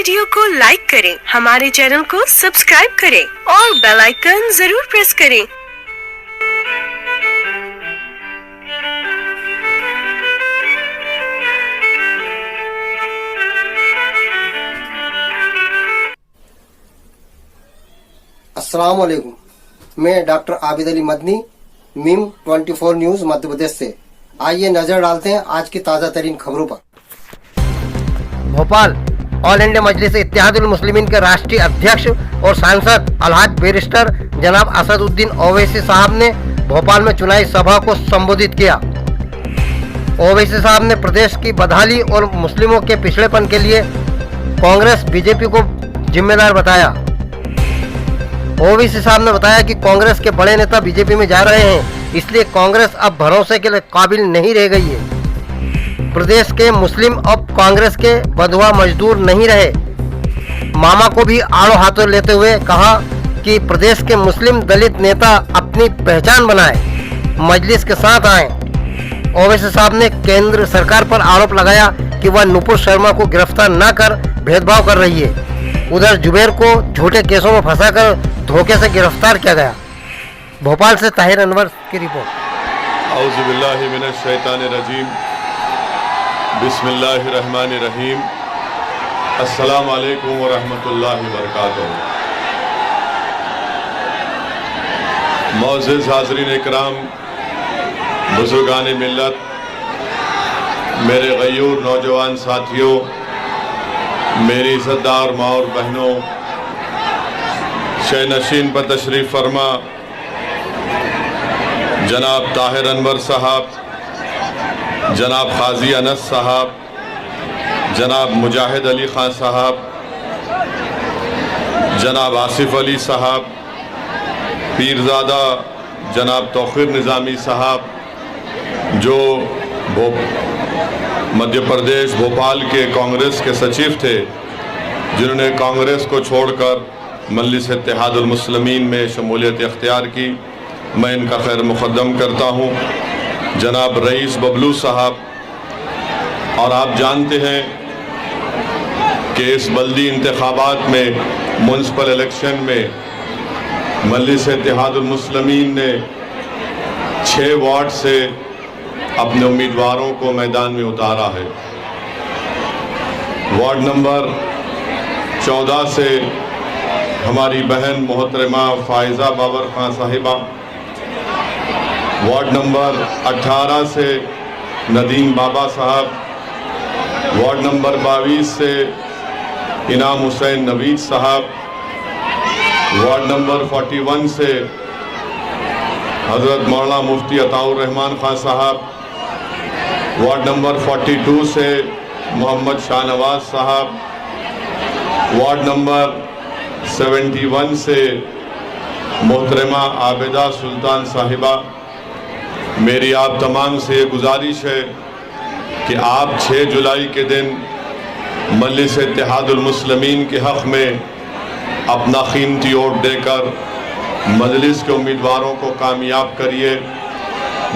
Video को like करें, हमारे चैनल को सब्सक्राइब करें और बेल आइकन जरूर प्रेस करें। अस्सलाम वालेकुम। मैं डॉक्टर आबिद अली मदनी, मीम 24 न्यूज मध्य प्रदेश से। आइए नजर डालते हैं आज की ताज़ा तरीन खबरों पर। भोपाल ऑल इंडिया मजलिस इत्तेहादुल मुस्लिमीन के राष्ट्रीय अध्यक्ष और सांसद अलहाज बैरिस्टर जनाब असदुद्दीन ओवैसी साहब ने भोपाल में चुनावी सभा को संबोधित किया। ओवैसी साहब ने प्रदेश की बदहाली और मुस्लिमों के पिछड़ेपन के लिए कांग्रेस बीजेपी को जिम्मेदार बताया। ओवैसी साहब ने बताया कि कांग्रेस के बड़े नेता बीजेपी में जा रहे हैं, इसलिए कांग्रेस अब भरोसे के लिए काबिल नहीं रह गई है। प्रदेश के मुस्लिम अब कांग्रेस के बंधुआ मजदूर नहीं रहे। मामा को भी आड़ो हाथों लेते हुए कहा कि प्रदेश के मुस्लिम दलित नेता अपनी पहचान बनाए, मजलिस के साथ आए। ओवैसी साहब ने केंद्र सरकार पर आरोप लगाया कि वह नुपुर शर्मा को गिरफ्तार न कर भेदभाव कर रही है। उधर जुबैर को झूठे केसों में फंसाकर धोखे से गिरफ्तार किया गया। भोपाल से ताहिर अनवर की रिपोर्ट। औज़ु बिल्लाहि मिनश शैतानिर रजीम, बिस्मिल्लाहिर्रहमानिर्रहीम, अस्सलामु अलैकुम व रहमतुल्लाहि व बरकातुहू। मौज़िज़ हाज़रीन इकराम, बुज़ुर्गान मिल्लत, मेरे गयूर नौजवान साथियों, मेरी इज़्ज़तदार माँ और बहनों, शहनशीन पर तशरीफ़ फरमा जनाब ताहिर अनवर साहब, जनाब क़ाज़ी अनस साहब, जनाब मुजाहिद अली ख़ान साहब, जनाब आसिफ अली साहब, पीरज़ादा जनाब तौक़ीर निज़ामी साहब, जो मध्य प्रदेश भोपाल के कांग्रेस के सचिव थे, जिन्होंने कांग्रेस को छोड़कर मजलिस इत्तेहादुल मुस्लिमीन में शमूलियत इख्तियार की, मैं इनका खैर मुक़द्दम करता हूँ। जनाब रईस बबलू साहब, और आप जानते हैं कि इस बल्दी इंतखाबात में, म्युनिसिपल इलेक्शन में मजलिस इत्तेहादुल मुस्लिमीन ने 6 वार्ड से अपने उम्मीदवारों को मैदान में उतारा है। वार्ड नंबर 14 से हमारी बहन मोहतरमा फ़ाइज़ा बाबर खान साहिबा, वार्ड नंबर 18 से नदीम बाबा साहब, वार्ड नंबर 22 से इनाम हुसैन नवीद साहब, वार्ड नंबर 41 से हज़रत मौलाना मुफ्ती अताउर रहमान खान साहब, वार्ड नंबर 42 से मोहम्मद शाहनवाज साहब, वार्ड नंबर 71 से मोहतरमा आबिदा सुल्तान साहिबा। मेरी आप तमाम से गुजारिश है कि आप 6 जुलाई के दिन मजलिस इत्तेहादुल मुस्लिमीन के हक़ में अपना कीमती वोट देकर मजलिस के उम्मीदवारों को कामयाब करिए।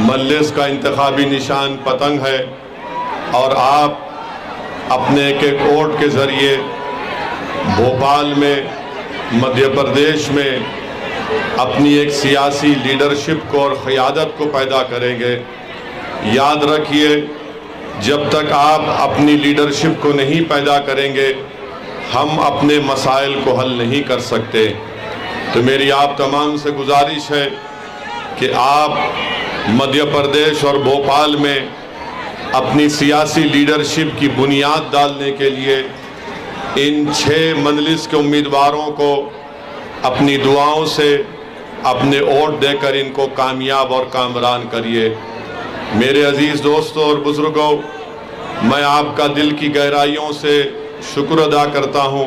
मजलिस का इंतखाबी निशान पतंग है और आप अपने एक वोट के ज़रिए भोपाल में, मध्य प्रदेश में अपनी एक सियासी लीडरशिप को और क़यादत को पैदा करेंगे। याद रखिए, जब तक आप अपनी लीडरशिप को नहीं पैदा करेंगे, हम अपने मसाइल को हल नहीं कर सकते। तो मेरी आप तमाम से गुजारिश है कि आप मध्य प्रदेश और भोपाल में अपनी सियासी लीडरशिप की बुनियाद डालने के लिए इन 6 मजलिस के उम्मीदवारों को अपनी दुआओं से, अपने वोट देकर इनको कामयाब और कामरान करिए। मेरे अजीज़ दोस्तों और बुज़ुर्गों, मैं आपका दिल की गहराइयों से शुक्र अदा करता हूँ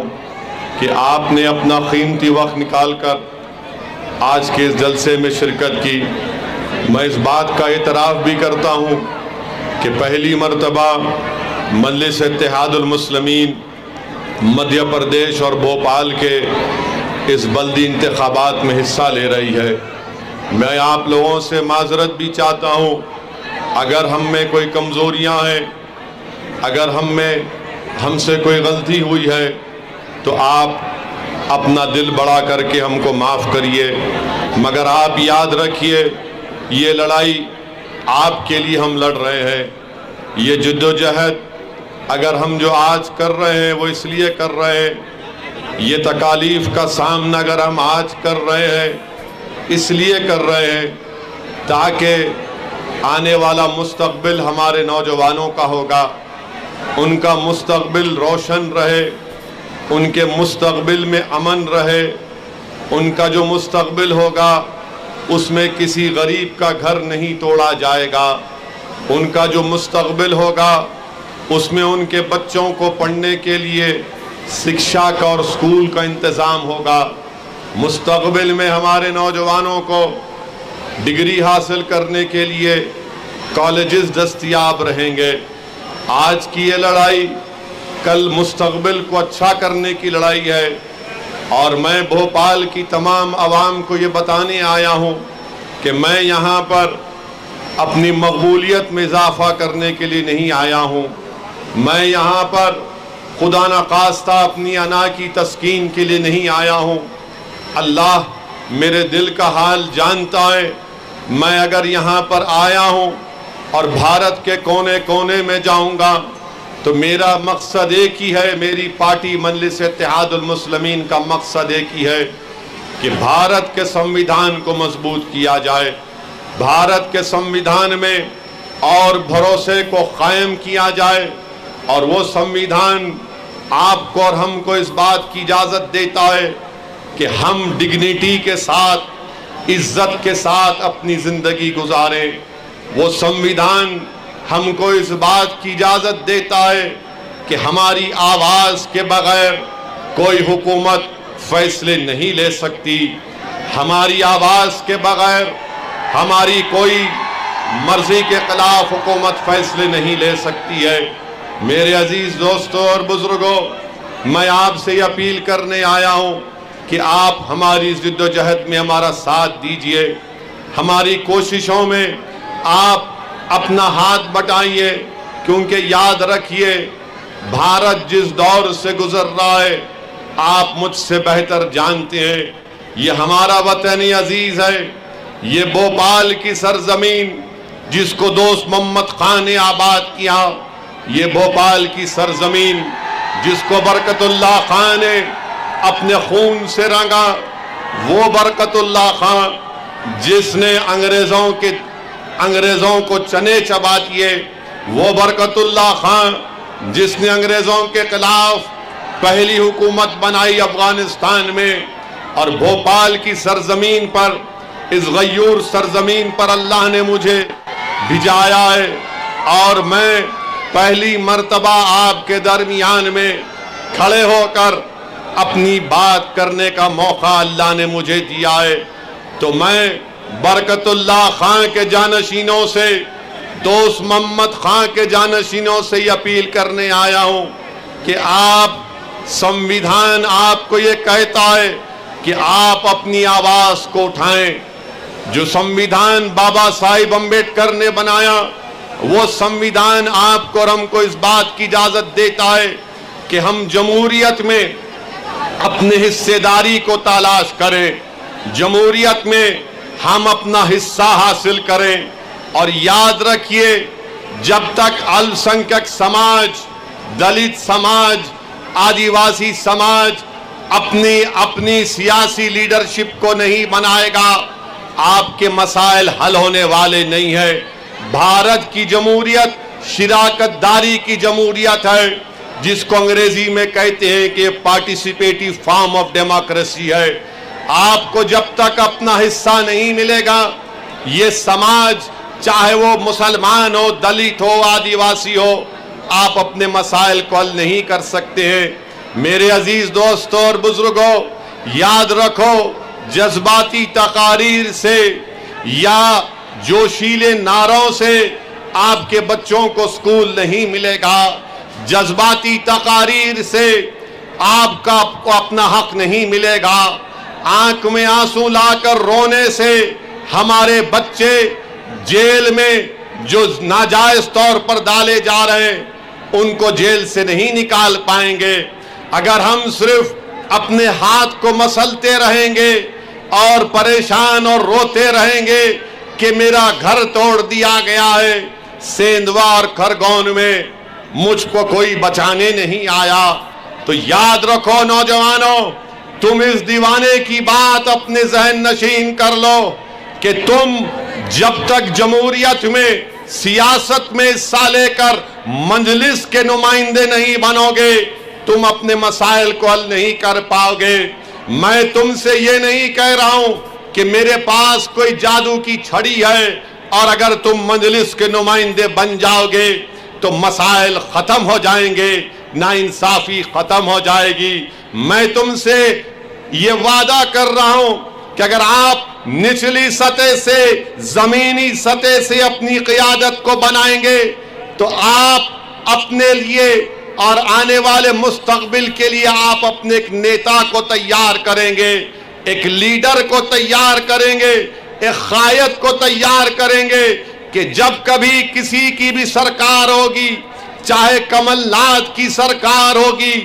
कि आपने अपना कीमती वक्त निकाल कर आज के इस जलसे में शिरकत की। मैं इस बात का एतराफ़ भी करता हूँ कि पहली मरतबा मजलिस इत्तेहादुल मुस्लिमीन मध्य प्रदेश और भोपाल के इस बल्दी इंतखाबात में हिस्सा ले रही है। मैं आप लोगों से माजरत भी चाहता हूँ अगर हम में कोई कमज़ोरियाँ हैं, अगर हमसे कोई गलती हुई है तो आप अपना दिल बड़ा करके हमको माफ़ करिए, मगर आप याद रखिए ये लड़ाई आपके लिए हम लड़ रहे हैं। ये जद्दोजहद अगर हम जो आज कर रहे हैं वो इसलिए कर रहे हैं, ये तकालीफ का सामना अगर हम आज कर रहे हैं इसलिए कर रहे हैं ताकि आने वाला मुस्तकबिल हमारे नौजवानों का होगा, उनका मुस्तकबिल रोशन रहे, उनके मुस्तकबिल में अमन रहे, उनका जो मुस्तकबिल होगा उसमें किसी गरीब का घर नहीं तोड़ा जाएगा, उनका जो मुस्तकबिल होगा उसमें उनके बच्चों को पढ़ने के लिए शिक्षा का और स्कूल का इंतज़ाम होगा। मुस्तकबिल में हमारे नौजवानों को डिग्री हासिल करने के लिए कॉलेजेस दस्तयाब रहेंगे। आज की ये लड़ाई कल मुस्तकबिल को अच्छा करने की लड़ाई है, और मैं भोपाल की तमाम आवाम को ये बताने आया हूँ कि मैं यहाँ पर अपनी मकबूलियत में इजाफा करने के लिए नहीं आया हूँ, मैं यहाँ पर खुदा न खास्ता अपनी अना की तस्कीन के लिए नहीं आया हूँ। अल्लाह मेरे दिल का हाल जानता है, मैं अगर यहाँ पर आया हूँ और भारत के कोने कोने में जाऊँगा तो मेरा मकसद एक ही है, मेरी पार्टी मजलिस इत्तेहादुल मुस्लिमीन का मकसद एक ही है कि भारत के संविधान को मजबूत किया जाए, भारत के संविधान में और भरोसे को कायम किया जाए, और वो संविधान आपको और हमको इस बात की इजाज़त देता है कि हम डिग्निटी के साथ, इज्जत के साथ अपनी ज़िंदगी गुजारें। वो संविधान हमको इस बात की इजाज़त देता है कि हमारी आवाज़ के बगैर कोई हुकूमत फैसले नहीं ले सकती, हमारी आवाज़ के बगैर हमारी कोई मर्जी के खिलाफ हुकूमत फैसले नहीं ले सकती है। मेरे अजीज़ दोस्तों और बुजुर्गों, मैं आपसे अपील करने आया हूँ कि आप हमारी जिद्दोजहद में हमारा साथ दीजिए, हमारी कोशिशों में आप अपना हाथ बटाइए, क्योंकि याद रखिए भारत जिस दौर से गुजर रहा है आप मुझसे बेहतर जानते हैं। ये हमारा वतन अजीज है, ये भोपाल की सरजमीन जिसको दोस्त मोहम्मद खान ने आबाद किया, ये भोपाल की सरजमीन जिसको बरकतुल्लाह खान ने अपने खून से रंगा, वो बरकतुल्लाह खान जिसने अंग्रेजों को चने चबा दिए, वो बरकतुल्लाह खान जिसने अंग्रेजों के खिलाफ पहली हुकूमत बनाई अफगानिस्तान में, और भोपाल की सरजमीन पर, इस गयूर सरजमीन पर अल्लाह ने मुझे भिजाया है, और मैं पहली मर्तबा आपके दरमियान में खड़े होकर अपनी बात करने का मौका अल्लाह ने मुझे दिया है। तो मैं बरकतुल्लाह खान के जानशीनों से, दोस्त मोहम्मद खान के जानशीनों से ये अपील करने आया हूँ कि आप, संविधान आपको ये कहता है कि आप अपनी आवाज़ को उठाएं। जो संविधान बाबा साहिब अम्बेडकर ने बनाया, वो संविधान आपको और हमको इस बात की इजाज़त देता है कि हम जमहूरियत में अपने हिस्सेदारी को तलाश करें, जमहूरियत में हम अपना हिस्सा हासिल करें। और याद रखिए, जब तक अल्पसंख्यक समाज, दलित समाज, आदिवासी समाज अपनी सियासी लीडरशिप को नहीं बनाएगा, आपके मसाइल हल होने वाले नहीं है। भारत की जमहूरियत शिराकतदारी की जमहूरियत है, जिसको अंग्रेजी में कहते हैं कि पार्टिसिपेटिव फॉर्म ऑफ डेमोक्रेसी है। आपको जब तक अपना हिस्सा नहीं मिलेगा, ये समाज चाहे वो मुसलमान हो, दलित हो, आदिवासी हो, आप अपने मसाइल को हल नहीं कर सकते हैं। मेरे अजीज दोस्तों और बुजुर्गों, याद रखो, जज्बाती तकारीर से या जोशीले नारों से आपके बच्चों को स्कूल नहीं मिलेगा। जज्बाती तकारीर से आपका अपना हक नहीं मिलेगा। आंख में आंसू लाकर रोने से हमारे बच्चे जेल में जो नाजायज तौर पर डाले जा रहे हैं, उनको जेल से नहीं निकाल पाएंगे। अगर हम सिर्फ अपने हाथ को मसलते रहेंगे और परेशान और रोते रहेंगे कि मेरा घर तोड़ दिया गया है, सेंधवा और खरगोन में मुझको कोई बचाने नहीं आया। तो याद रखो नौजवानों, तुम इस दीवाने की बात अपने जहन नशीन कर लो कि तुम जब तक जमहूरियत में, सियासत में हिस्सा लेकर मजलिस के नुमाइंदे नहीं बनोगे, तुम अपने मसाइल को हल नहीं कर पाओगे। मैं तुमसे ये नहीं कह रहा हूं कि मेरे पास कोई जादू की छड़ी है और अगर तुम मजलिस के नुमाइंदे बन जाओगे तो मसाइल खत्म हो जाएंगे, नाइंसाफी खत्म हो जाएगी। मैं तुमसे ये वादा कर रहा हूं कि अगर आप निचली सतह से, जमीनी सतह से अपनी क़ियादत को बनाएंगे तो आप अपने लिए और आने वाले मुस्तकबिल के लिए आप अपने एक नेता को तैयार करेंगे, एक लीडर को तैयार करेंगे, एक कायद को तैयार करेंगे कि जब कभी किसी की भी सरकार होगी, चाहे कमलनाथ की सरकार होगी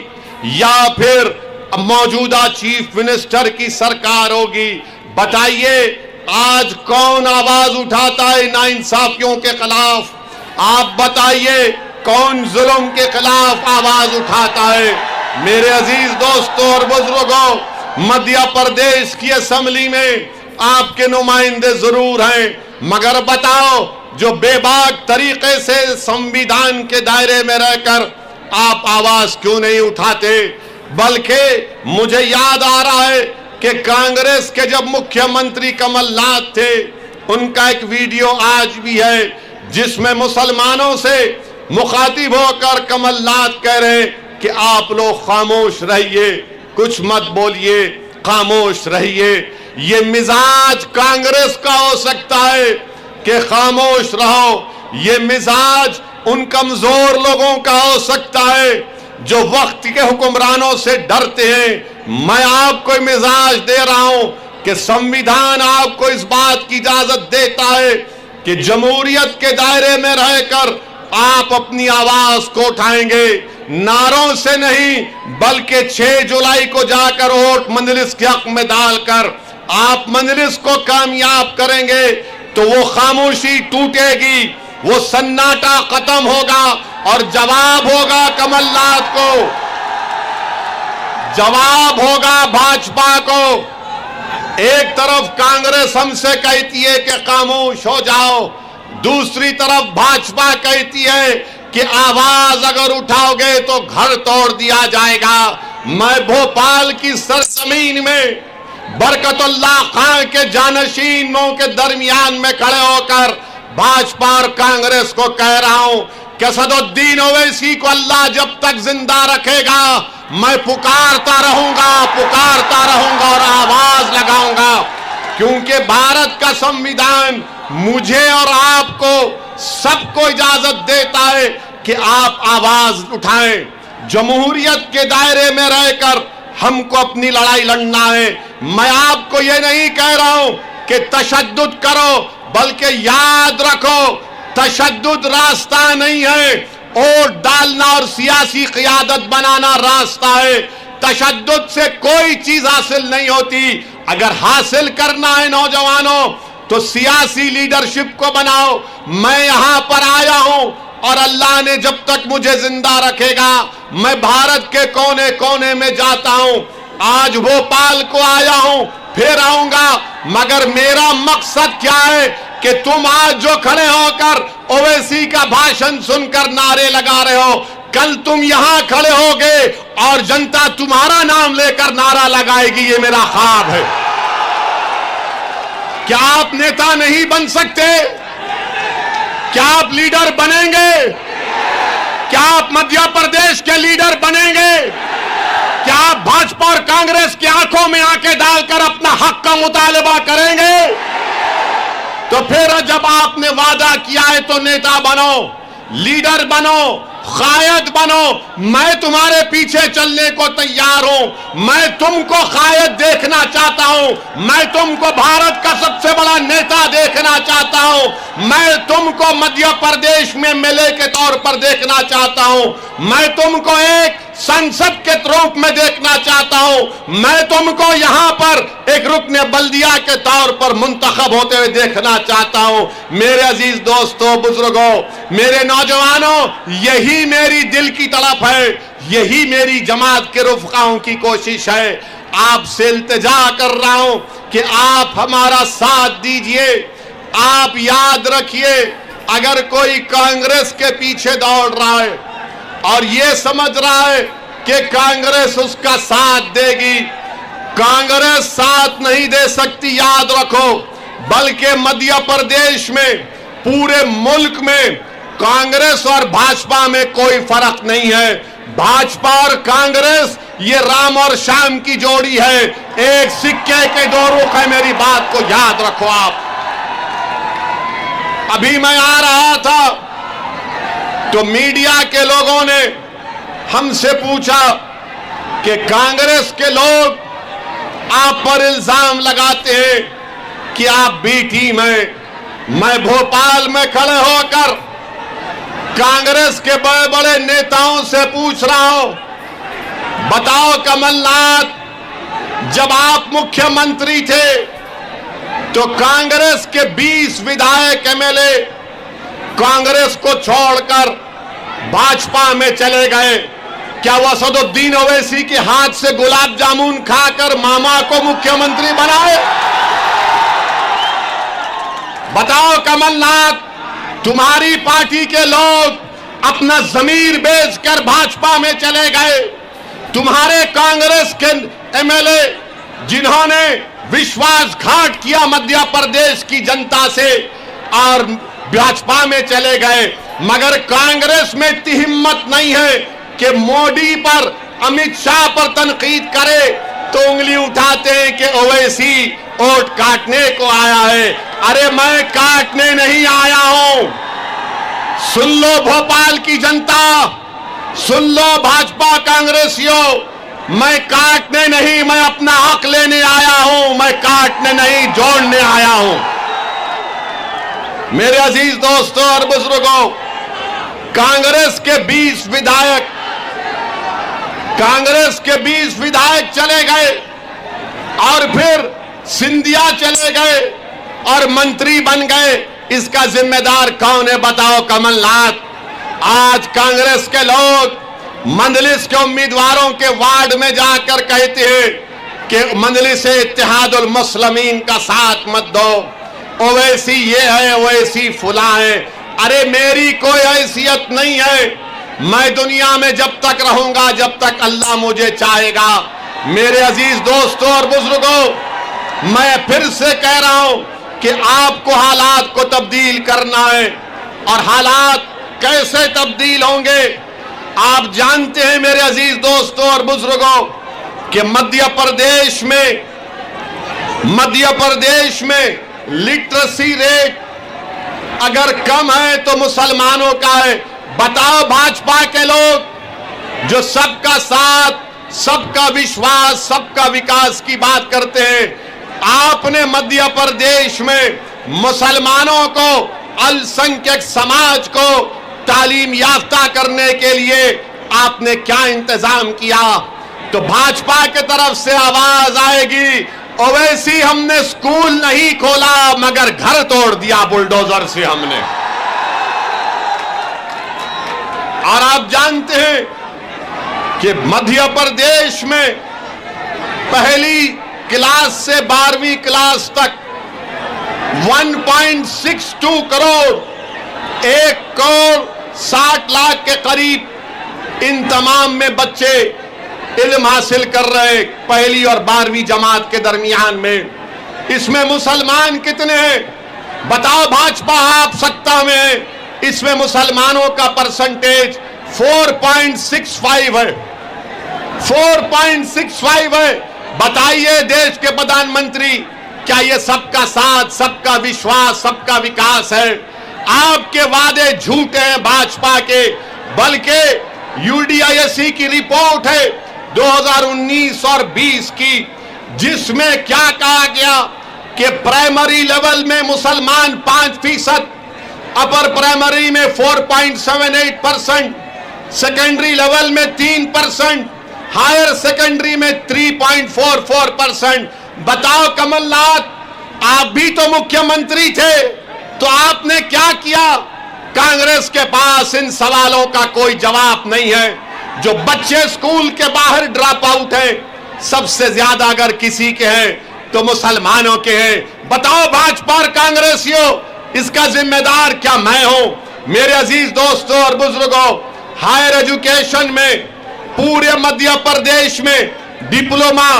या फिर मौजूदा चीफ मिनिस्टर की सरकार होगी, बताइए आज कौन आवाज उठाता है नाइंसाफियों के खिलाफ? आप बताइए कौन जुल्म के खिलाफ आवाज उठाता है? मेरे अजीज दोस्तों और बुजुर्गों, मध्य प्रदेश की असेंबली में आपके नुमाइंदे जरूर हैं, मगर बताओ जो बेबाक तरीके से संविधान के दायरे में रहकर आप आवाज क्यों नहीं उठाते? बल्कि मुझे याद आ रहा है कि कांग्रेस के जब मुख्यमंत्री कमलनाथ थे, उनका एक वीडियो आज भी है जिसमें मुसलमानों से मुखातिब होकर कमलनाथ कह रहे हैं कि आप लोग खामोश रहिए, कुछ मत बोलिए, खामोश रहिए। ये मिजाज कांग्रेस का हो सकता है कि खामोश रहो, ये मिजाज उन कमजोर लोगों का हो सकता है जो वक्त के हुक्मरानों से डरते हैं। मैं आपको मिजाज दे रहा हूं कि संविधान आपको इस बात की इजाजत देता है कि जमहूरियत के दायरे में रहकर आप अपनी आवाज को उठाएंगे, नारों से नहीं बल्कि 6 जुलाई को जाकर वोट मजलिस के हक में डालकर आप मजलिस को कामयाब करेंगे तो वो खामोशी टूटेगी, वो सन्नाटा खत्म होगा और जवाब होगा कमलनाथ को, जवाब होगा भाजपा को। एक तरफ कांग्रेस हमसे कहती है कि खामोश हो जाओ, दूसरी तरफ भाजपा कहती है कि आवाज अगर उठाओगे तो घर तोड़ दिया जाएगा। मैं भोपाल की सरजमीन में बरकतुल्लाह खान के जानशीनों के दरमियान में खड़े होकर भाजपा और कांग्रेस को कह रहा हूं कि असदुद्दीन ओवैसी को अल्लाह जब तक जिंदा रखेगा मैं पुकारता रहूंगा और आवाज लगाऊंगा, क्योंकि भारत का संविधान मुझे और आपको सबको इजाजत देता है कि आप आवाज उठाएं। जमहूरियत के दायरे में रहकर हमको अपनी लड़ाई लड़ना है। मैं आपको ये नहीं कह रहा हूं कि तशद्दुद करो, बल्कि याद रखो तशद्दुद रास्ता नहीं है, वोट डालना और सियासी क़ियादत बनाना रास्ता है। तशद्दुद से कोई चीज हासिल नहीं होती। अगर हासिल करना है नौजवानों तो सियासी लीडरशिप को बनाओ। मैं यहां पर आया हूं और अल्लाह ने जब तक मुझे जिंदा रखेगा मैं भारत के कोने कोने में जाता हूं। आज भोपाल को आया हूं, फिर आऊंगा, मगर मेरा मकसद क्या है कि तुम आज जो खड़े होकर ओवैसी का भाषण सुनकर नारे लगा रहे हो, कल तुम यहां खड़े होगे और जनता तुम्हारा नाम लेकर नारा लगाएगी। ये मेरा ख्वाब है। क्या आप नेता नहीं बन सकते? क्या आप लीडर बनेंगे? क्या आप मध्य प्रदेश के लीडर बनेंगे? क्या आप भाजपा और कांग्रेस की आंखों में आंखें डालकर अपना हक का मुतालबा करेंगे? तो फिर जब आपने वादा किया है तो नेता बनो, लीडर बनो, कायद बनो। मैं तुम्हारे पीछे चलने को तैयार हूं। मैं तुमको कायद देखना चाहता हूं। मैं तुमको भारत का सबसे बड़ा नेता देखना चाहता हूं। मैं तुमको मध्य प्रदेश में एमएलए के तौर पर देखना चाहता हूं। मैं तुमको एक संसद के रूप में देखना चाहता हूं। मैं तुमको यहां पर एक रुकने बल्दिया के तौर पर मुंतखब होते हुए देखना चाहता हूं। मेरे अजीज दोस्तों, बुजुर्गों, मेरे नौजवानों, यही मेरी दिल की तड़प है, यही मेरी जमात के रुफ़क़ाओं की कोशिश है। आपसे इल्तिजा कर रहा हूं कि आप हमारा साथ दीजिए। आप याद रखिए, अगर कोई कांग्रेस के पीछे दौड़ रहा है और यह समझ रहा है कि कांग्रेस उसका साथ देगी, कांग्रेस साथ नहीं दे सकती, याद रखो। बल्कि मध्य प्रदेश में, पूरे मुल्क में कांग्रेस और भाजपा में कोई फर्क नहीं है। भाजपा और कांग्रेस ये राम और श्याम की जोड़ी है, एक सिक्के के दो रुख है। मेरी बात को याद रखो आप। अभी मैं आ रहा था तो मीडिया के लोगों ने हमसे पूछा कि कांग्रेस के लोग आप पर इल्जाम लगाते हैं कि आप बी टीम हैं। मैं भोपाल में खड़े होकर कांग्रेस के बड़े बड़े नेताओं से पूछ रहा हूं, बताओ कमलनाथ, जब आप मुख्यमंत्री थे तो कांग्रेस के 20 विधायक एमएलए कांग्रेस को छोड़कर भाजपा में चले गए। क्या वो असदुद्दीन ओवैसी के हाथ से गुलाब जामुन खाकर मामा को मुख्यमंत्री बनाए? बताओ कमलनाथ, तुम्हारी पार्टी के लोग अपना जमीर बेचकर भाजपा में चले गए। तुम्हारे कांग्रेस के एमएलए जिन्होंने विश्वासघात किया मध्य प्रदेश की जनता से और भाजपा में चले गए, मगर कांग्रेस में इतनी हिम्मत नहीं है कि मोदी पर, अमित शाह पर तनकीद करे तो उंगली उठाते हैं कि ओवैसी वोट काटने को आया है। अरे मैं काटने नहीं आया हूं। सुन लो भोपाल की जनता, सुन लो भाजपा कांग्रेसियों, मैं काटने नहीं, मैं अपना हक लेने आया हूं। मैं काटने नहीं, जोड़ने आया हूं। मेरे अजीज दोस्तों और बुजुर्गों, कांग्रेस के 20 विधायक चले गए और फिर सिंधिया चले गए और मंत्री बन गए। इसका जिम्मेदार कौन है? बताओ कमलनाथ। आज कांग्रेस के लोग मंजलिस के उम्मीदवारों के वार्ड में जाकर कहते हैं कि मंजलिस इत्तेहादुल मुस्लिमीन का साथ मत दो, ओवैसी ये है, ओवैसी फुला है। अरे मेरी कोई हैसियत नहीं है। मैं दुनिया में जब तक रहूंगा जब तक अल्लाह मुझे चाहेगा। मेरे अजीज दोस्तों और बुजुर्गों, मैं फिर से कह रहा हूं कि आपको हालात को तब्दील करना है। और हालात कैसे तब्दील होंगे? आप जानते हैं मेरे अजीज दोस्तों और बुजुर्गों कि मध्य प्रदेश में लिटरेसी रेट अगर कम है तो मुसलमानों का है। बताओ भाजपा के लोग जो सबका साथ, सबका विश्वास, सबका विकास की बात करते हैं, आपने मध्य प्रदेश में मुसलमानों को, अल्पसंख्यक समाज को तालीम याफ्ता करने के लिए आपने क्या इंतजाम किया? तो भाजपा के तरफ से आवाज आएगी, ओवैसी हमने स्कूल नहीं खोला मगर घर तोड़ दिया बुलडोजर से हमने। और आप जानते हैं कि मध्य प्रदेश में पहली क्लास से 12वीं क्लास तक 1.62 करोड़, 1 करोड़ 60 लाख के करीब इन तमाम में बच्चे इल्म हासिल कर रहे पहली और 12वीं जमात के दरमियान में। इसमें मुसलमान कितने हैं? बताओ भाजपा आप सत्ता में है, इसमें मुसलमानों का परसेंटेज 4.65 है, 4.65 है। बताइए देश के प्रधानमंत्री, क्या ये सबका साथ, सबका विश्वास, सबका विकास है? आपके वादे झूठे हैं भाजपा के। बल्कि यूडीआईएससी की रिपोर्ट है 2019 और 20 की, जिसमें क्या कहा गया कि प्राइमरी लेवल में मुसलमान 5%, अपर प्राइमरी में 4.78%, सेकेंडरी लेवल में 3%, हायर सेकेंडरी में 3.44%। बताओ कमलनाथ, आप भी तो मुख्यमंत्री थे, तो आपने क्या किया? कांग्रेस के पास इन सवालों का कोई जवाब नहीं है। जो बच्चे स्कूल के बाहर ड्रॉप आउट हैं, सबसे ज्यादा अगर किसी के हैं तो मुसलमानों के हैं। बताओ भाजपा और कांग्रेसियों, इसका जिम्मेदार क्या मैं हूं? मेरे अजीज दोस्तों और बुजुर्गों, हायर एजुकेशन में पूरे मध्य प्रदेश में डिप्लोमा,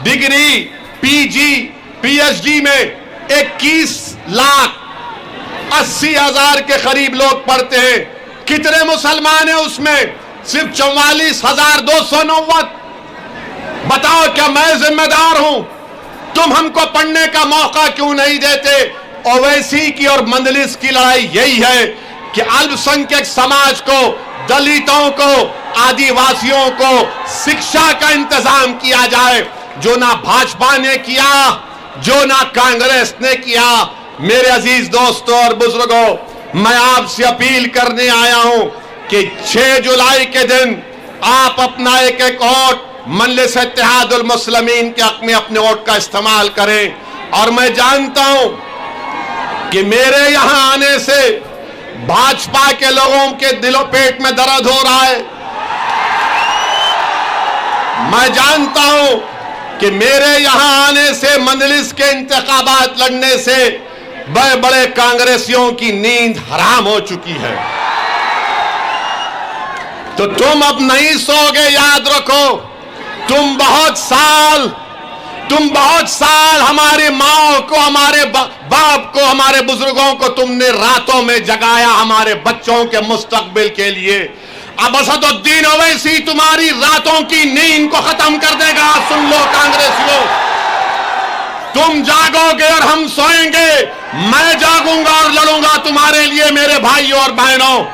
डिग्री, पीजी, पीएचडी में 21,80,000 के करीब लोग पढ़ते हैं। कितने मुसलमान हैं उसमें? सिर्फ 44,290। बताओ, क्या मैं जिम्मेदार हूं? तुम हमको पढ़ने का मौका क्यों नहीं देते? ओवैसी की और मंदलिस की लड़ाई यही है कि अल्पसंख्यक समाज को, दलितों को, आदिवासियों को शिक्षा का इंतजाम किया जाए, जो ना भाजपा ने किया, जो ना कांग्रेस ने किया। मेरे अजीज दोस्तों और बुजुर्गों, मैं आपसे अपील करने आया हूं कि 6 जुलाई के दिन आप अपना एक वोट मजलिस इत्तेहादुल मुस्लिमीन के हक में अपने वोट का इस्तेमाल करें। और मैं जानता हूं कि मेरे यहां आने से भाजपा के लोगों के दिलों पेट में दर्द हो रहा है। मैं जानता हूं कि मेरे यहां आने से, मंदलिस के इंतखाबात लड़ने से बड़े बड़े कांग्रेसियों की नींद हराम हो चुकी है। तो तुम अब नहीं सोगे, याद रखो। तुम बहुत साल हमारी माओ को, हमारे बाप को, हमारे बुजुर्गों को तुमने रातों में जगाया हमारे बच्चों के मुस्तकबिल के लिए। अब असदुद्दीन ओवैसी तुम्हारी रातों की नींद को खत्म कर देगा। सुन लो कांग्रेसियों, तुम जागोगे और हम सोएंगे। मैं जागूंगा और लड़ूंगा तुम्हारे लिए। मेरे भाइयों और बहनों,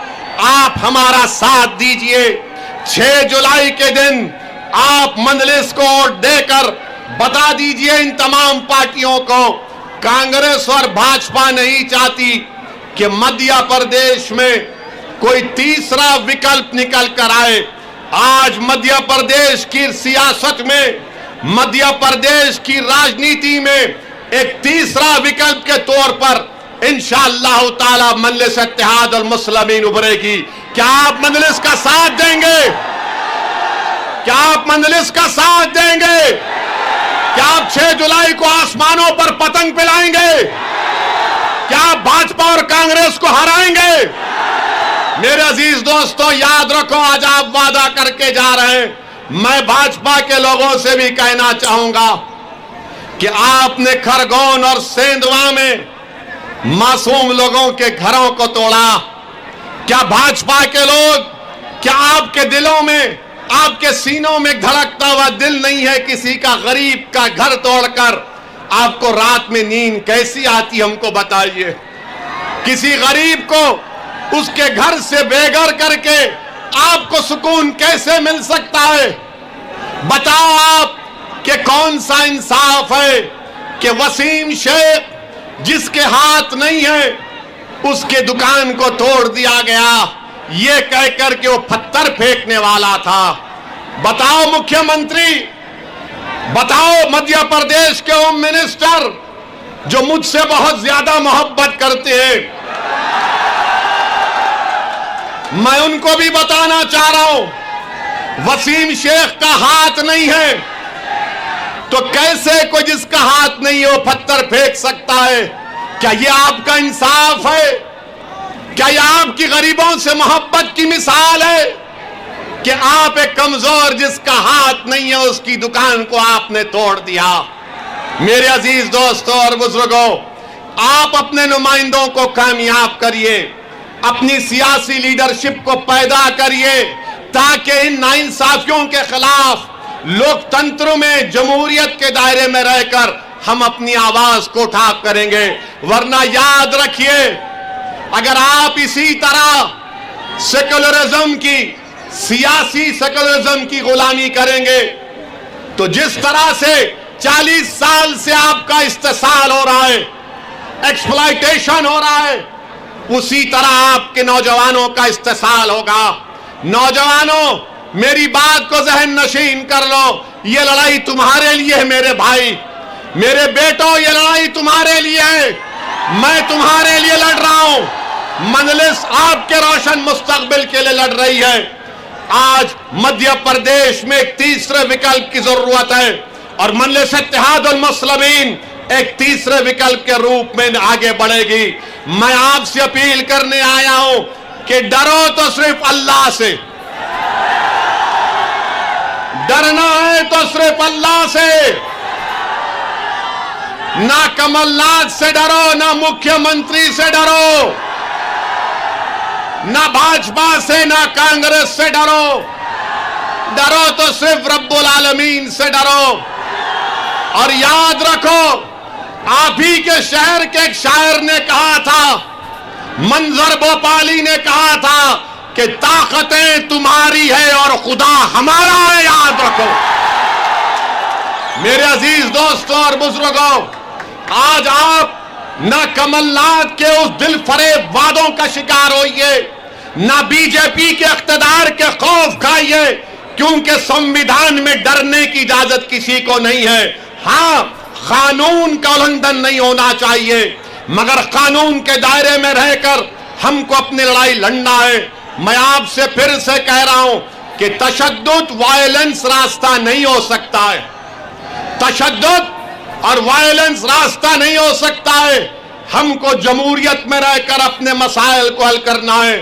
आप हमारा साथ दीजिए। 6 जुलाई के दिन आप मंदलिस को वोट देकर बता दीजिए इन तमाम पार्टियों को, कांग्रेस और भाजपा नहीं चाहती कि मध्य प्रदेश में कोई तीसरा विकल्प निकल कर आए। आज मध्य प्रदेश की सियासत में, मध्य प्रदेश की राजनीति में एक तीसरा विकल्प के तौर पर इंशाअल्लाह ताला मजलिस इत्तेहादुल मुस्लिमीन उभरेगी। क्या आप मजलिस का साथ देंगे? क्या आप मजलिस का साथ देंगे? क्या आप 6 जुलाई को आसमानों पर पतंग फैलाएंगे? क्या आप भाजपा और कांग्रेस को हराएंगे? मेरे अजीज दोस्तों, याद रखो, आज आप वादा करके जा रहे हैं। मैं भाजपा के लोगों से भी कहना चाहूंगा कि आपने खरगोन और सेंधवा में मासूम लोगों के घरों को तोड़ा। क्या भाजपा के लोग, क्या आपके दिलों में, आपके सीनों में धड़कता हुआ दिल नहीं है किसी का गरीब का घर तोड़कर आपको रात में नींद कैसी आती? हमको बताइए। किसी गरीब को उसके घर से बेघर करके आपको सुकून कैसे मिल सकता है? बताओ आप कि कौन सा इंसाफ है कि वसीम शेख, जिसके हाथ नहीं है, उसके दुकान को तोड़ दिया गया, ये कहकर के वो पत्थर फेंकने वाला था। बताओ मुख्यमंत्री, बताओ मध्य प्रदेश के होम मिनिस्टर, जो मुझसे बहुत ज्यादा मोहब्बत करते हैं, मैं उनको भी बताना चाह रहा हूं, वसीम शेख का हाथ नहीं है तो कैसे कोई जिसका हाथ नहीं है वो पत्थर फेंक सकता है? क्या ये आपका इंसाफ है? क्या ये आपकी गरीबों से मोहब्बत की मिसाल है कि आप एक कमजोर जिसका हाथ नहीं है उसकी दुकान को आपने तोड़ दिया? मेरे अजीज दोस्तों और बुजुर्गों, आप अपने नुमाइंदों को कामयाब करिए, अपनी सियासी लीडरशिप को पैदा करिए, ताकि इन नाइंसाफियों के खिलाफ लोकतंत्र में, जमहूरियत के दायरे में रहकर हम अपनी आवाज को उठा करेंगे। वरना याद रखिए, अगर आप इसी तरह सेक्युलरिज्म की, सियासी सेक्युलरिज्म की गुलामी करेंगे तो जिस तरह से 40 साल से आपका इस्तेसाल हो रहा है, एक्सप्लॉयटेशन हो रहा है, उसी तरह आपके नौजवानों का इस्तेसाल होगा। नौजवानों, मेरी बात को जहन नशीन कर लो। ये लड़ाई तुम्हारे लिए है मेरे भाई, मेरे बेटों, ये लड़ाई तुम्हारे लिए है। मैं तुम्हारे लिए लड़ रहा हूं। मजलिस आपके रोशन मुस्तकबिल के लिए लड़ रही है। आज मध्य प्रदेश में एक तीसरे विकल्प की जरूरत है और मजलिस इत्तेहादुल मुस्लिमीन एक तीसरे विकल्प के रूप में आगे बढ़ेगी। मैं आपसे अपील करने आया हूं कि डरो तो सिर्फ अल्लाह से, डरना है तो सिर्फ अल्लाह से। ना कमलनाथ से डरो, ना मुख्यमंत्री से डरो, ना भाजपा से, ना कांग्रेस से डरो। डरो तो सिर्फ रब्बुल आलमीन से डरो। और याद रखो, आप ही के शहर के एक शायर ने कहा था, मंजर भोपाली ने कहा था कि ताकतें तुम्हारी है और खुदा हमारा है। याद रखो मेरे अजीज दोस्तों और बुजुर्गों, आज आप ना कमलनाथ के उस दिल फरेब वादों का शिकार होइए, ना बीजेपी के इख्तिदार के खौफ खाइए, क्योंकि संविधान में डरने की इजाजत किसी को नहीं है। हाँ, कानून का उल्लंघन नहीं होना चाहिए, मगर कानून के दायरे में रहकर हमको अपनी लड़ाई लड़ना है। मैं आपसे फिर से कह रहा हूं कि तशद्दुद, वायलेंस रास्ता नहीं हो सकता है। तशद्दुद और वायलेंस रास्ता नहीं हो सकता है। हमको जमहूरियत में रहकर अपने मसाइल को हल करना है।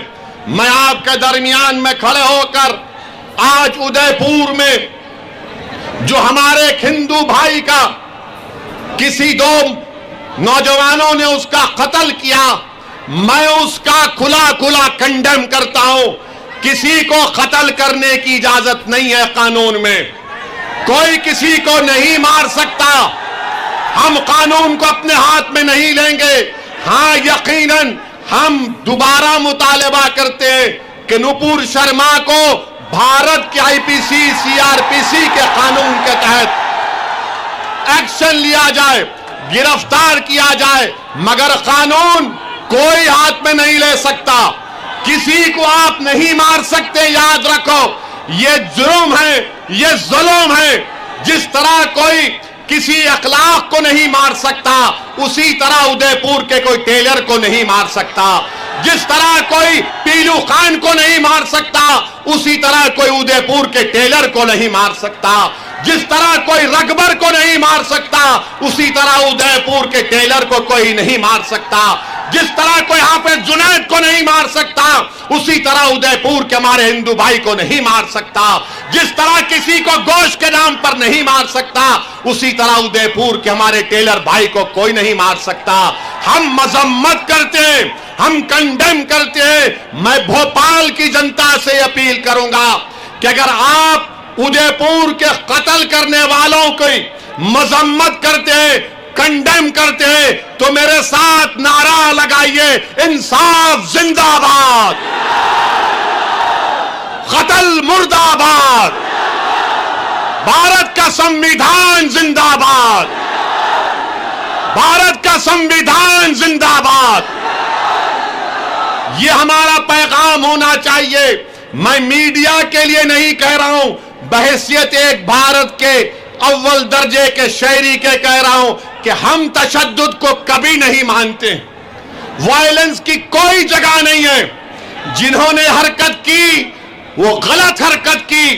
मैं आपके दरमियान में खड़े होकर आज उदयपुर में जो हमारे एक हिंदू भाई का किसी दो नौजवानों ने उसका कत्ल किया, मैं उसका खुला खुला कंडेम करता हूं। किसी को कत्ल करने की इजाजत नहीं है कानून में, कोई किसी को नहीं मार सकता। हम कानून को अपने हाथ में नहीं लेंगे। हां, यकीनन हम दोबारा मुतालबा करते हैं कि नुपुर शर्मा को भारत के आईपीसी, सीआरपीसी के कानून के तहत एक्शन लिया जाए, गिरफ्तार किया जाए, मगर कानून कोई हाथ में नहीं ले सकता। किसी को आप नहीं मार सकते। याद रखो, ये जुर्म है, ये जुल्म है। जिस तरह कोई किसी अखलाक को नहीं मार सकता, उसी तरह उदयपुर के कोई टेलर को नहीं मार सकता। जिस तरह कोई पीलू खान को नहीं मार सकता, उसी तरह कोई उदयपुर के टेलर को नहीं मार सकता। जिस तरह कोई रगबर को नहीं मार सकता, उसी तरह उदयपुर के टेलर को कोई नहीं मार सकता। जिस तरह कोई हाफिज जुनैद को नहीं मार सकता, उसी तरह उदयपुर के हमारे हिंदू भाई को नहीं मार सकता। जिस तरह किसी को गोश्त के नाम पर नहीं मार सकता, उसी तरह उदयपुर के हमारे टेलर भाई को कोई नहीं मार सकता। हम मजम्मत करते हैं, हम कंडेम करते हैं। मैं भोपाल की जनता से अपील करूंगा कि अगर आप उदयपुर के कत्ल करने वालों की मजम्मत करते हैं, कंडेम करते हैं, तो मेरे साथ नारा लगाइए, इंसाफ जिंदाबाद, कत्ल मुर्दाबाद, भारत का संविधान जिंदाबाद, भारत का संविधान जिंदाबाद। ये हमारा पैगाम होना चाहिए। मैं मीडिया के लिए नहीं कह रहा हूं, बहैसियत एक भारत के अव्वल दर्जे के शहरी के कह रहा हूं कि हम तशद्दुद को कभी नहीं मानते। वायलेंस की कोई जगह नहीं है। जिन्होंने हरकत की, वो गलत हरकत की,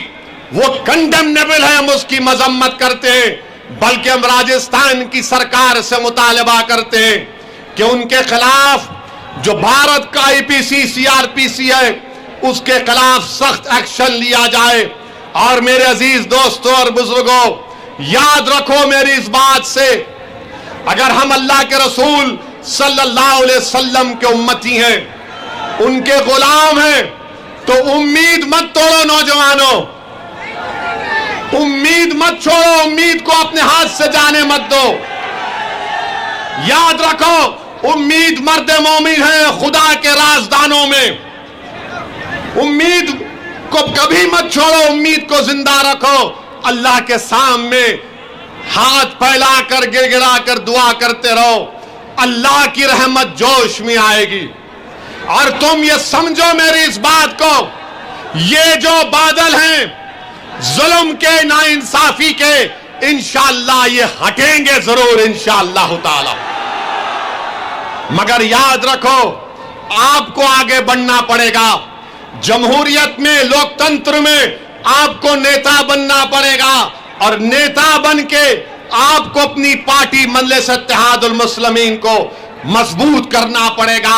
वो कंडेमनेबल है, हम उसकी मजम्मत करते हैं। बल्कि हम राजस्थान की सरकार से मुतालबा करते हैं कि उनके खिलाफ जो भारत का आईपीसी, सीआरपीसी है, उसके खिलाफ सख्त एक्शन लिया जाए। और मेरे अजीज दोस्तों और बुजुर्गों, याद रखो मेरी इस बात से, अगर हम अल्लाह के रसूल सल्लल्लाहु अलैहि वसल्लम के उम्मती हैं, उनके गुलाम हैं, तो उम्मीद मत तोड़ो नौजवानों, उम्मीद मत छोड़ो, उम्मीद को अपने हाथ से जाने मत दो। याद रखो, उम्मीद मर्द मोमिन है खुदा के राजदानों में। उम्मीद को कभी मत छोड़ो, उम्मीद को जिंदा रखो। अल्लाह के सामने हाथ फैलाकर गिड़गिड़ा कर दुआ करते रहो, अल्लाह की रहमत जोश में आएगी। और तुम ये समझो मेरी इस बात को ये जो बादल हैं जुल्म के, नाइंसाफी के, इंशाअल्लाह ये हटेंगे जरूर इंशाअल्लाह ताला। मगर याद रखो, आपको आगे बढ़ना पड़ेगा। जमहूरियत में, लोकतंत्र में आपको नेता बनना पड़ेगा और नेता बन के आपको अपनी पार्टी मजलिस इत्तेहादुल मुस्लिमीन को मजबूत करना पड़ेगा।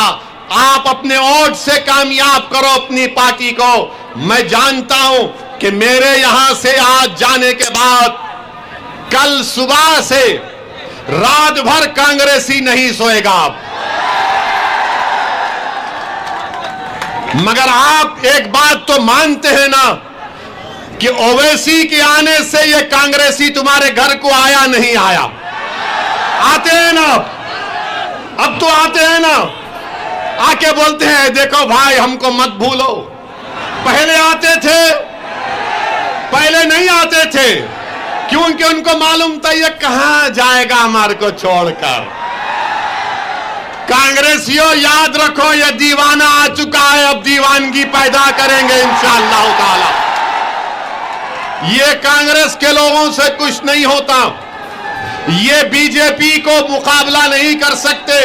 आप अपने वोट से कामयाब करो अपनी पार्टी को। मैं जानता हूं कि मेरे यहां से आज जाने के बाद कल सुबह से रात भर कांग्रेसी नहीं सोएगा। मगर आप एक बात तो मानते हैं ना कि ओवैसी के आने से ये कांग्रेसी तुम्हारे घर को आया नहीं आया? आते हैं ना, अब तो आते हैं ना, आके बोलते हैं देखो भाई हमको मत भूलो। पहले आते थे, पहले नहीं आते थे, क्योंकि उनको मालूम था ये कहां जाएगा हमारे को छोड़कर। कांग्रेसियों याद रखो, ये दीवाना आ चुका है, अब दीवानगी पैदा करेंगे इंशाअल्लाह ताला। ये कांग्रेस के लोगों से कुछ नहीं होता, ये बीजेपी को मुकाबला नहीं कर सकते,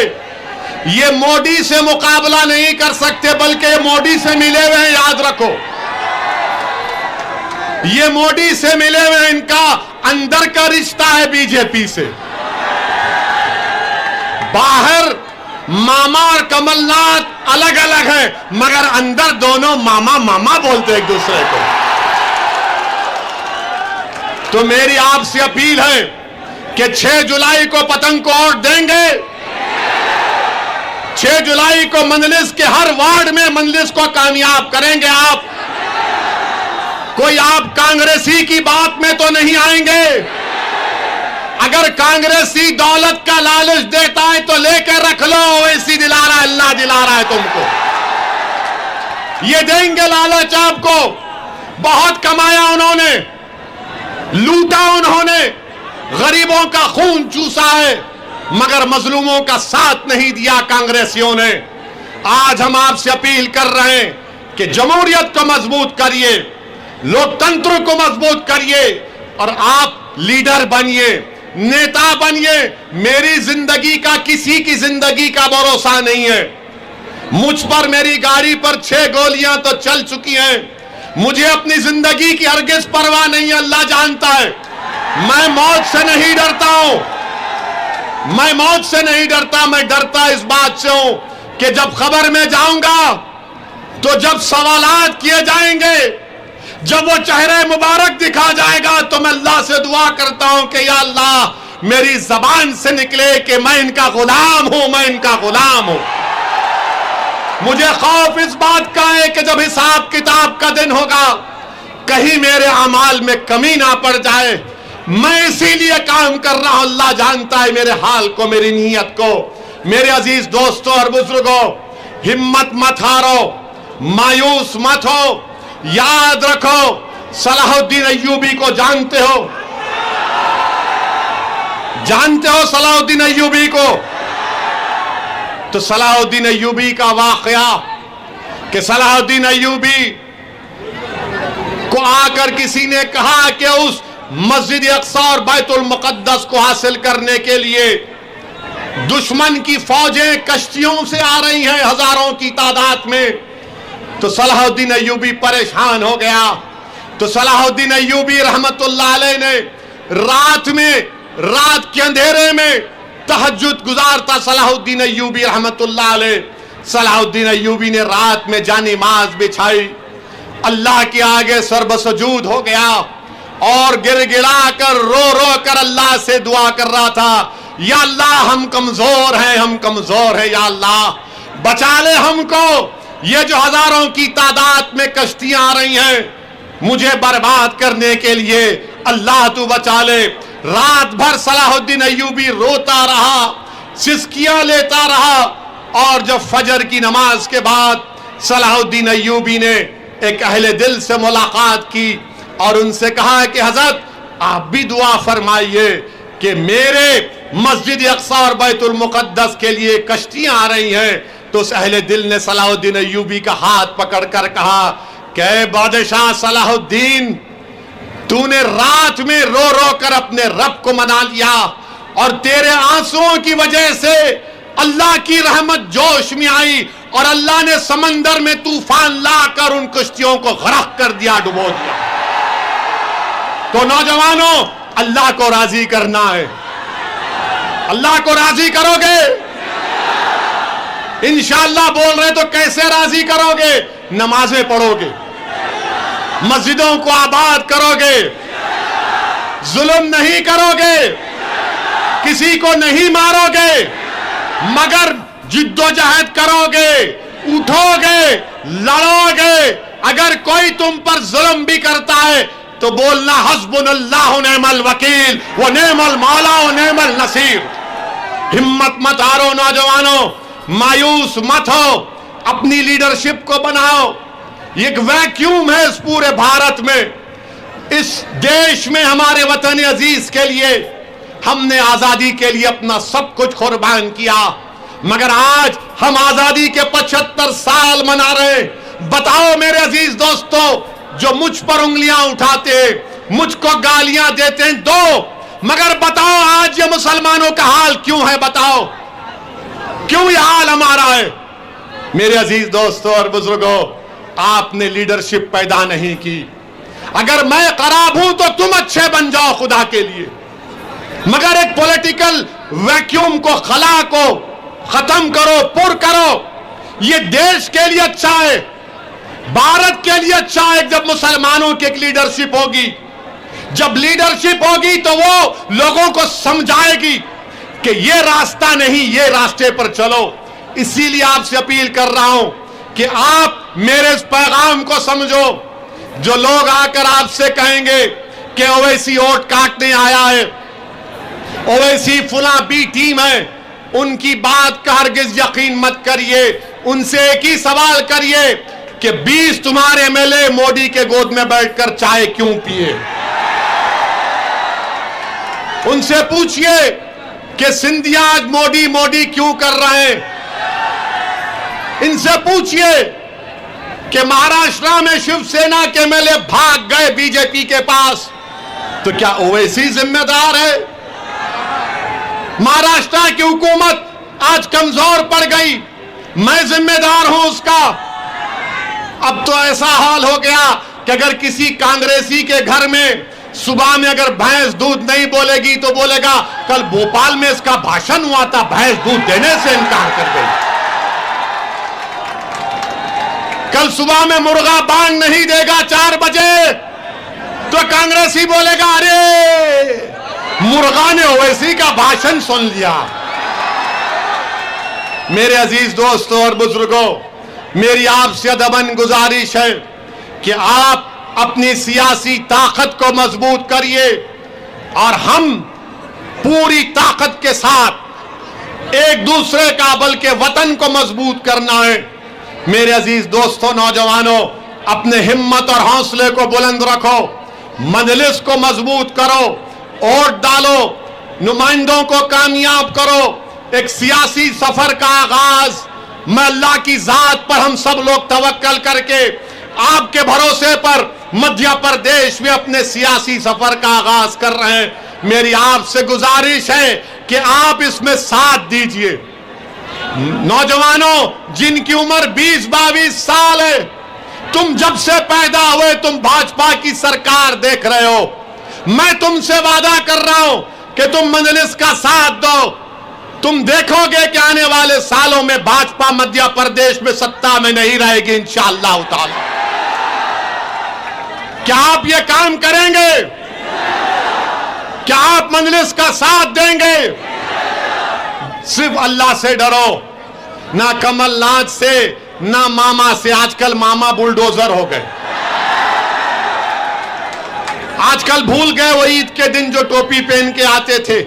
ये मोदी से मुकाबला नहीं कर सकते, बल्कि ये मोदी से मिले हुए हैं। याद रखो, ये मोदी से मिले हुए हैं, इनका अंदर का रिश्ता है बीजेपी से। बाहर मामा और कमलनाथ अलग अलग है, मगर अंदर दोनों मामा मामा बोलते एक दूसरे को। तो मेरी आपसे अपील है कि 6 जुलाई को पतंग को वोट देंगे। 6 जुलाई को मजलिस के हर वार्ड में मजलिस को कामयाब करेंगे। आप कोई आप कांग्रेसी की बात में तो नहीं आएंगे। अगर कांग्रेसी दौलत का लालच देता है तो लेकर रख लो, वैसी दिला रहा है, अल्लाह दिला रहा है तुमको। ये देंगे लालच आपको। बहुत कमाया उन्होंने, लूटा उन्होंने, गरीबों का खून चूसा है, मगर मजलूमों का साथ नहीं दिया कांग्रेसियों ने। आज हम आपसे अपील कर रहे हैं कि जमहूरियत को मजबूत करिए, लोकतंत्र को मजबूत करिए और आप लीडर बनिए, नेता बनिए। मेरी जिंदगी का, किसी की जिंदगी का भरोसा नहीं है। मुझ पर, मेरी गाड़ी पर 6 गोलियां तो चल चुकी हैं। मुझे अपनी जिंदगी की हरगिज परवाह नहीं है, अल्लाह जानता है। मैं मौत से नहीं डरता हूं, मैं मौत से नहीं डरता। मैं डरता इस बात से हूं कि जब खबर में जाऊंगा तो जब सवालात किए जाएंगे, जब वो चेहरे मुबारक दिखा जाएगा, तो मैं अल्लाह से दुआ करता हूं कि या अल्लाह मेरी जबान से निकले कि मैं इनका गुलाम हूं, मैं इनका गुलाम हूं। मुझे खौफ इस बात का है कि जब हिसाब किताब का दिन होगा, कहीं मेरे अमाल में कमी ना पड़ जाए। मैं इसीलिए काम कर रहा हूं, अल्लाह जानता है मेरे हाल को, मेरी नीयत को। मेरे अजीज दोस्तों और बुजुर्गों, हिम्मत मत हारो, मायूस मत हो। याद रखो, सलाहुद्दीन अय्यूबी को जानते हो? जानते हो सलाहुद्दीन अय्यूबी को? तो सलाहुद्दीन अय्यूबी का वाकया कि सलाहुद्दीन अय्यूबी को आकर किसी ने कहा कि उस मस्जिद अक्सा और बैतुल मुकद्दस को हासिल करने के लिए दुश्मन की फौजें कश्तियों से आ रही हैं हजारों की तादाद में। तो सलाहुद्दीन अय्यूबी परेशान हो गया। तो सलाहुद्दीन अय्यूबी रहमतुल्लाह अलैह ने रात में, रात के अंधेरे में तहज्जुद गुजारता सलाहुद्दीन अय्यूबी रहमतुल्लाह अलैह। सलाहुद्दीन अय्यूबी ने रात में जानी नमाज बिछाई, अल्लाह के आगे सर्वसजूद हो गया और गिड़गिड़ा कर, रो रो कर अल्लाह से दुआ कर रहा था, या अल्लाह हम कमजोर हैं, हम कमजोर हैं, या अल्लाह बचा ले हमको। ये जो हजारों की तादाद में कश्तियां आ रही हैं मुझे बर्बाद करने के लिए, अल्लाह तू बचा ले। रात भर सलाहुद्दीन अय्यूबी रोता रहा, सिसकियां लेता रहा। और जब फजर की नमाज के बाद सलाहुद्दीन अय्यूबी ने एक अहले दिल से मुलाकात की और उनसे कहा कि हजरत आप भी दुआ फरमाइए कि मेरे मस्जिद अक्सा और बैतुल मुकद्दस के लिए कश्तियां आ रही हैं। तो उस अहले दिल ने सलाहुद्दीन अय्यूबी का हाथ पकड़कर कहा कि बादशाह सलाहुद्दीन, तूने रात में रो रो कर अपने रब को मना लिया और तेरे आंसुओं की वजह से अल्लाह की रहमत जोश में आई और अल्लाह ने समंदर में तूफान लाकर उन कश्तियों को गरक कर दिया, डुबो दिया। तो नौजवानों, अल्लाह को राजी करना है। अल्लाह को राजी करोगे? इंशाअल्लाह बोल रहे तो कैसे राजी करोगे? नमाजें पढ़ोगे, मस्जिदों को आबाद करोगे, जुल्म नहीं करोगे, किसी को नहीं मारोगे, मगर जिद्दोजहद करोगे, उठोगे, लड़ोगे। अगर कोई तुम पर जुल्म भी करता है तो बोलना हस्बुनल्लाह व निअमल वकील व निअमल मौला व निअमल नसीर। हिम्मत मत हारो नौजवानों, मायूस मत हो, अपनी लीडरशिप को बनाओ। एक वैक्यूम है इस पूरे भारत में। इस देश में हमारे वतन अजीज के लिए हमने आजादी के लिए अपना सब कुछ कुर्बान किया, मगर आज हम आजादी के 75 साल मना रहे। बताओ मेरे अजीज दोस्तों, जो मुझ पर उंगलियां उठाते, मुझको गालियां देते हैं, दो, मगर बताओ आज ये मुसलमानों का हाल क्यों है? बताओ क्यों ये हाल हमारा है? मेरे अजीज दोस्तों और बुजुर्गों, आपने लीडरशिप पैदा नहीं की। अगर मैं खराब हूं तो तुम अच्छे बन जाओ खुदा के लिए, मगर एक पॉलिटिकल वैक्यूम को, खला को खत्म करो, पुर करो। ये देश के लिए अच्छा है, भारत के लिए अच्छा है जब मुसलमानों की एक लीडरशिप होगी। जब लीडरशिप होगी तो वो लोगों को समझाएगी कि ये रास्ता नहीं, ये रास्ते पर चलो। इसीलिए आपसे अपील कर रहा हूं कि आप मेरे इस पैगाम को समझो। जो लोग आकर आपसे कहेंगे कि ओवैसी वोट काटने आया है, ओवैसी फुला बी टीम है, उनकी बात का हरगिज यकीन मत करिए। उनसे एक ही सवाल करिए कि 20 तुम्हारे एमएलए मोदी के गोद में बैठकर चाय क्यों पिए? उनसे पूछिए कि सिंधिया आज मोदी मोदी क्यों कर रहे हैं? इनसे पूछिए कि महाराष्ट्र में शिवसेना के एमएलए भाग गए बीजेपी के पास, तो क्या ओवैसी जिम्मेदार है? महाराष्ट्र की हुकूमत आज कमजोर पड़ गई, मैं जिम्मेदार हूं उसका। अब तो ऐसा हाल हो गया कि अगर किसी कांग्रेसी के घर में सुबह में अगर भैंस दूध नहीं बोलेगी तो बोलेगा कल भोपाल में इसका भाषण हुआ था, भैंस दूध देने से इनकार कर गई। कल सुबह में मुर्गा बांग नहीं देगा 4 बजे तो कांग्रेसी बोलेगा अरे मुर्गा ने ओवैसी का भाषण सुन लिया। मेरे अजीज दोस्तों और बुजुर्गों, मेरी आपसे अदबन गुजारिश है कि आप अपनी सियासी ताकत को मजबूत करिए और हम पूरी ताकत के साथ एक दूसरे का, बल्कि वतन को मजबूत करना है। मेरे अजीज दोस्तों, नौजवानों, अपने हिम्मत और हौसले को बुलंद रखो, मजलिस को मजबूत करो, वोट डालो, नुमाइंदों को कामयाब करो। एक सियासी सफर का आगाज मैं अल्लाह की जात पर हम सब लोग तवक्कल करके आपके भरोसे पर मध्य प्रदेश में अपने सियासी सफर का आगाज कर रहे हैं। मेरी आपसे गुजारिश है कि आप इसमें साथ दीजिए। नौजवानों जिनकी उम्र 20-22 साल है, तुम जब से पैदा हुए तुम भाजपा की सरकार देख रहे हो। मैं तुमसे वादा कर रहा हूं कि तुम मजलिस का साथ दो। तुम देखोगे कि आने वाले सालों में भाजपा मध्य प्रदेश में सत्ता में नहीं रहेगी इंशाअल्लाह ताला। क्या आप ये काम करेंगे? क्या आप मजलिस का साथ देंगे? सिर्फ अल्लाह से डरो, ना कमलनाथ से, ना मामा से। आजकल मामा बुलडोजर हो गए। आजकल भूल गए वो ईद के दिन जो टोपी पहन के आते थे,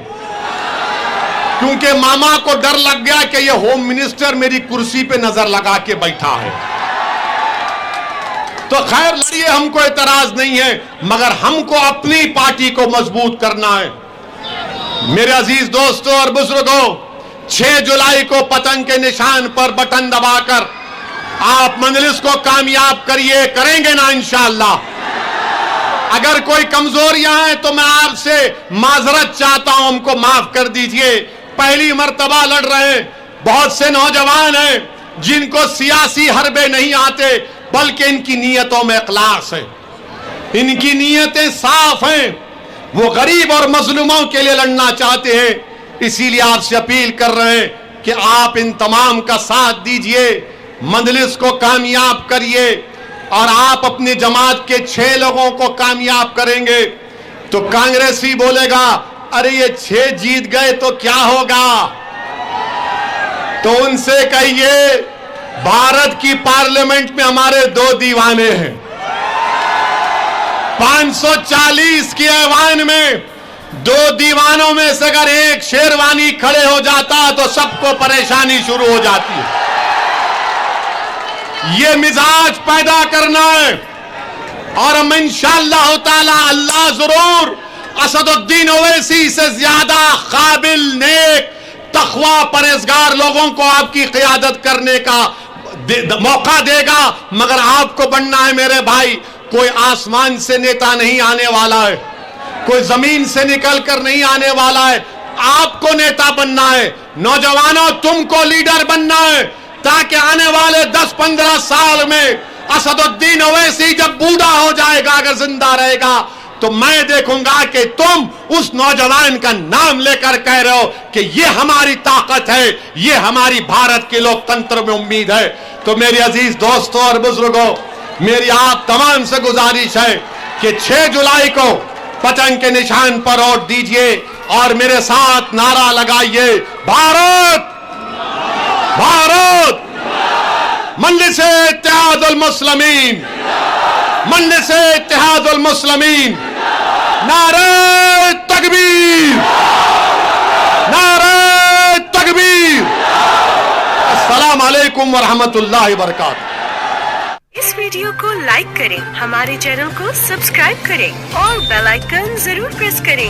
क्योंकि मामा को डर लग गया कि ये होम मिनिस्टर मेरी कुर्सी पे नजर लगा के बैठा है। तो खैर लड़िए, हमको एतराज नहीं है, मगर हमको अपनी पार्टी को मजबूत करना है। मेरे अजीज दोस्तों और बुजुर्गों, 6 जुलाई को पतंग के निशान पर बटन दबाकर आप मजलिस को कामयाब करिए, करेंगे ना इंशाअल्लाह। अगर कोई कमजोरियां हैं तो मैं आपसे माजरत चाहता हूं, हमको माफ कर दीजिए। पहली मर्तबा लड़ रहे हैं, बहुत से नौजवान हैं जिनको सियासी हरबे नहीं आते, बल्कि इनकी नीयतों में इखलास है, इनकी नीयतें साफ हैं, वो गरीब और मजलूमों के लिए लड़ना चाहते हैं। इसीलिए आपसे अपील कर रहे हैं कि आप इन तमाम का साथ दीजिए, मजलिस को कामयाब करिए, और आप अपनी जमात के 6 लोगों को कामयाब करेंगे तो कांग्रेसी बोलेगा अरे ये 6 जीत गए तो क्या होगा। तो उनसे कहिए भारत की पार्लियामेंट में हमारे 2 दीवाने हैं, 540 की ऐवान में 2 दीवानों में से अगर एक शेरवानी खड़े हो जाता तो सबको परेशानी शुरू हो जाती है। ये मिजाज पैदा करना है, और हम इंशाअल्लाह ताला अल्लाह जरूर असदुद्दीन ओवैसी से ज्यादा काबिल, नेक, तकवा, परहेजगार लोगों को आपकी क़ियादत करने का मौका देगा। मगर आपको बनना है मेरे भाई, कोई आसमान से नेता नहीं आने वाला है, कोई जमीन से निकल कर नहीं आने वाला है, आपको नेता बनना है। नौजवानों, तुमको लीडर बनना है, ताकि आने वाले 10-15 साल में असदुद्दीन ओवैसी जब बूढ़ा हो जाएगा, अगर जिंदा रहेगा, तो मैं देखूंगा कि तुम उस नौजवान का नाम लेकर कह रहे हो कि ये हमारी ताकत है, ये हमारी भारत के लोकतंत्र में उम्मीद है। तो मेरे अजीज दोस्तों और बुजुर्गों, मेरी आप तमाम से गुजारिश है कि 6 जुलाई को पतंग के निशान पर वोट दीजिए और मेरे साथ नारा लगाइए, भारत भारत, मजलिस इत्तेहादुल मुस्लिमीन, मजलिस इत्तेहादुल मुस्लिमीन, नारे तकबीर, नारे तकबीर। अस्सलाम वालेकुम व रहमतुल्लाहि व बरकातहू। इस वीडियो को लाइक करें, हमारे चैनल को सब्सक्राइब करें और बेल आइकन जरूर प्रेस करें।